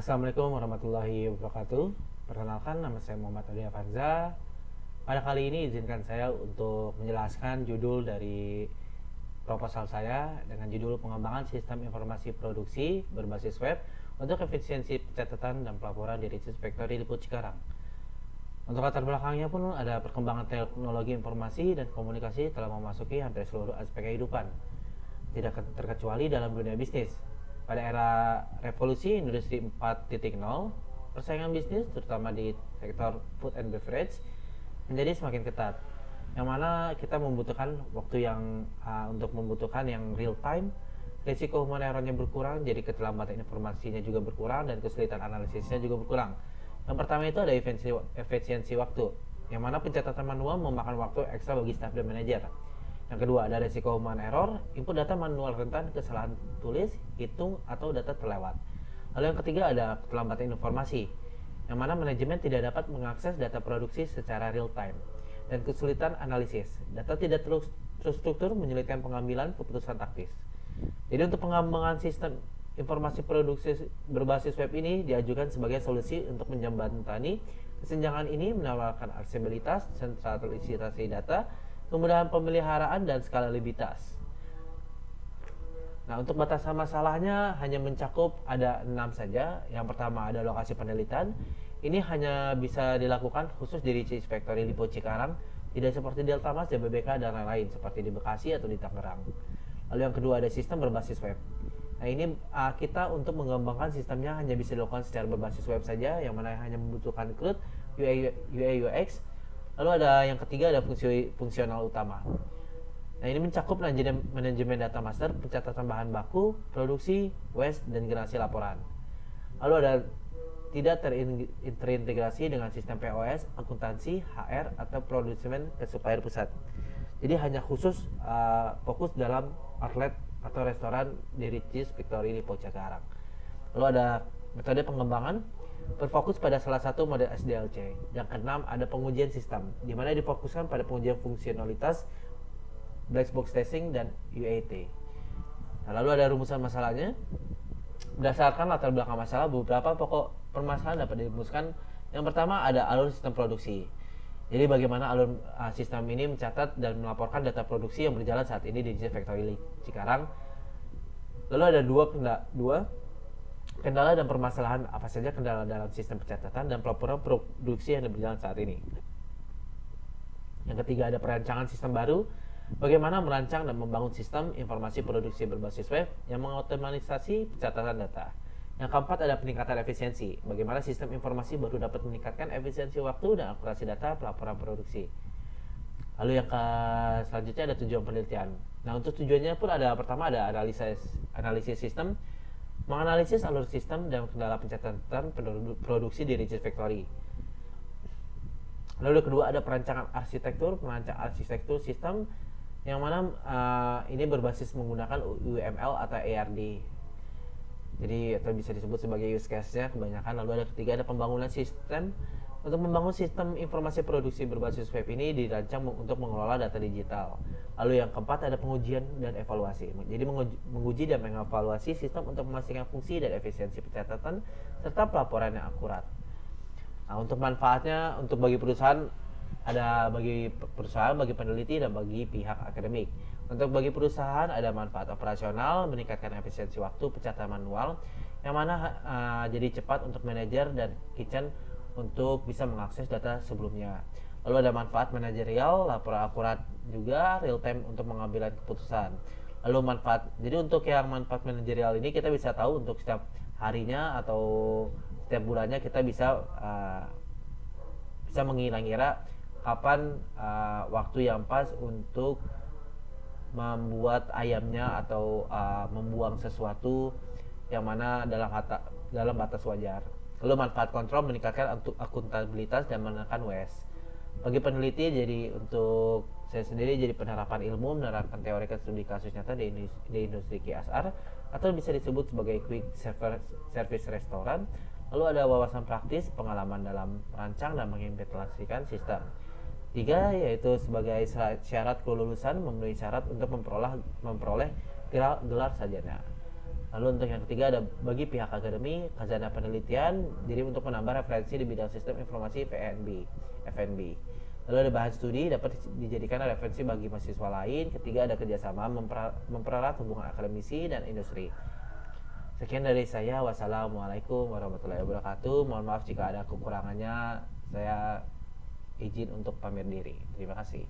Assalamualaikum warahmatullahi wabarakatuh. Perkenalkan, nama saya Muhammad Adi Avanza. Pada kali ini izinkan saya untuk menjelaskan judul dari proposal saya dengan judul pengembangan sistem informasi produksi berbasis web untuk efisiensi pencatatan dan pelaporan di Ricis Factory Liput Cikarang. Untuk latar belakangnya pun ada perkembangan teknologi informasi dan komunikasi telah memasuki hampir seluruh aspek kehidupan, tidak terkecuali dalam dunia bisnis. Pada era revolusi industri 4.0, persaingan bisnis terutama di sektor food and beverage menjadi semakin ketat, yang mana kita membutuhkan waktu yang membutuhkan yang real time. Risiko human errornya berkurang, jadi keterlambatan informasinya juga berkurang dan kesulitan analisisnya juga berkurang. Yang pertama itu ada efisiensi waktu, yang mana pencatatan manual memakan waktu ekstra bagi staf dan manajer. Yang kedua ada risiko human error, input data manual rentan kesalahan tulis, hitung, atau data terlewat. Lalu yang ketiga ada keterlambatan informasi, yang mana manajemen tidak dapat mengakses data produksi secara real time, dan kesulitan analisis. Data tidak terstruktur menyulitkan pengambilan keputusan taktis. Jadi untuk pengembangan sistem informasi produksi berbasis web ini diajukan sebagai solusi untuk menjembatani kesenjangan ini, menawarkan aksesibilitas, sentralisasi data, kemudahan pemeliharaan, dan skalabilitas. Nah, untuk batasan masalahnya hanya mencakup ada 6 saja. Yang pertama ada lokasi penelitian. Ini hanya bisa dilakukan khusus di Ricis Factory Liput Cikarang, tidak seperti Delta Mas, JBBK, dan lain-lain seperti di Bekasi atau di Tangerang. Lalu yang kedua ada sistem berbasis web. Nah, ini kita untuk mengembangkan sistemnya hanya bisa dilakukan secara berbasis web saja, yang mana hanya membutuhkan CRUD, UI UX. Lalu ada yang ketiga ada fungsional utama. Nah, ini mencakup manajemen data master, pencatatan bahan baku, produksi, waste, dan generasi laporan. Lalu ada tidak terintegrasi dengan sistem POS, akuntansi, HR, atau produsen ke supplier pusat. Jadi hanya khusus fokus dalam outlet atau restoran di Ricis Factory Liput Cikarang. Lalu ada metode pengembangan berfokus pada salah satu model SDLC. Yang keenam ada pengujian sistem, di mana difokuskan pada pengujian fungsionalitas, black box testing, dan UAT. Nah, lalu ada rumusan masalahnya. Berdasarkan latar belakang masalah, beberapa pokok permasalahan dapat dirumuskan. Yang pertama ada alur sistem produksi. Jadi bagaimana alur sistem ini mencatat dan melaporkan data produksi yang berjalan saat ini di Factory Cikarang. Lalu ada dua kendala dan permasalahan, apa saja kendala dalam sistem pencatatan dan pelaporan produksi yang berjalan saat ini. Yang ketiga ada perancangan sistem baru. Bagaimana merancang dan membangun sistem informasi produksi berbasis web yang mengotomatisasi pencatatan data. Yang keempat ada peningkatan efisiensi. Bagaimana sistem informasi baru dapat meningkatkan efisiensi waktu dan akurasi data pelaporan produksi. Lalu yang selanjutnya ada tujuan penelitian. Nah, untuk tujuannya pun ada pertama ada analisis sistem, menganalisis alur sistem dan kendala pencatatan produksi di Ricis Factory. Lalu kedua ada perancangan arsitektur, sistem yang mana ini berbasis menggunakan UML atau ARD. Jadi atau bisa disebut sebagai use case-nya kebanyakan. Lalu ada ketiga ada pembangunan sistem. Untuk membangun sistem informasi produksi berbasis web ini dirancang untuk mengelola data digital. Lalu yang keempat ada pengujian dan evaluasi. Jadi menguji dan mengevaluasi sistem untuk memastikan fungsi dan efisiensi pencatatan serta pelaporan yang akurat. Nah, untuk manfaatnya untuk bagi perusahaan ada bagi perusahaan, bagi peneliti, dan bagi pihak akademik. Untuk bagi perusahaan ada manfaat operasional, meningkatkan efisiensi waktu pencatatan manual, yang mana jadi cepat untuk manajer dan kitchen untuk bisa mengakses data sebelumnya. Lalu ada manfaat manajerial, laporan akurat juga, real time untuk mengambil keputusan. Lalu jadi untuk yang manfaat manajerial ini kita bisa tahu untuk setiap harinya atau setiap bulannya kita bisa mengira-ngira kapan waktu yang pas untuk membuat ayamnya atau membuang sesuatu yang mana dalam batas wajar. Lalu manfaat kontrol meningkatkan akuntabilitas dan menekan waste. Bagi peneliti jadi untuk saya sendiri jadi penerapan ilmu, menerapkan teori studi kasus nyata di industri QSR atau bisa disebut sebagai quick service restoran. Lalu ada wawasan praktis, pengalaman dalam merancang dan mengimplementasikan sistem. 3 yaitu sebagai syarat kelulusan memenuhi syarat untuk memperoleh gelar sarjana. Lalu untuk yang ketiga ada bagi pihak akademi, khazanah penelitian, jadi untuk menambah referensi di bidang sistem informasi FNB. Lalu ada bahan studi dapat dijadikan referensi bagi mahasiswa lain. Ketiga ada kerjasama mempererat hubungan akademisi dan industri. Sekian dari saya. Wassalamualaikum warahmatullahi wabarakatuh. Mohon maaf jika ada kekurangannya. Saya izin untuk pamit diri. Terima kasih.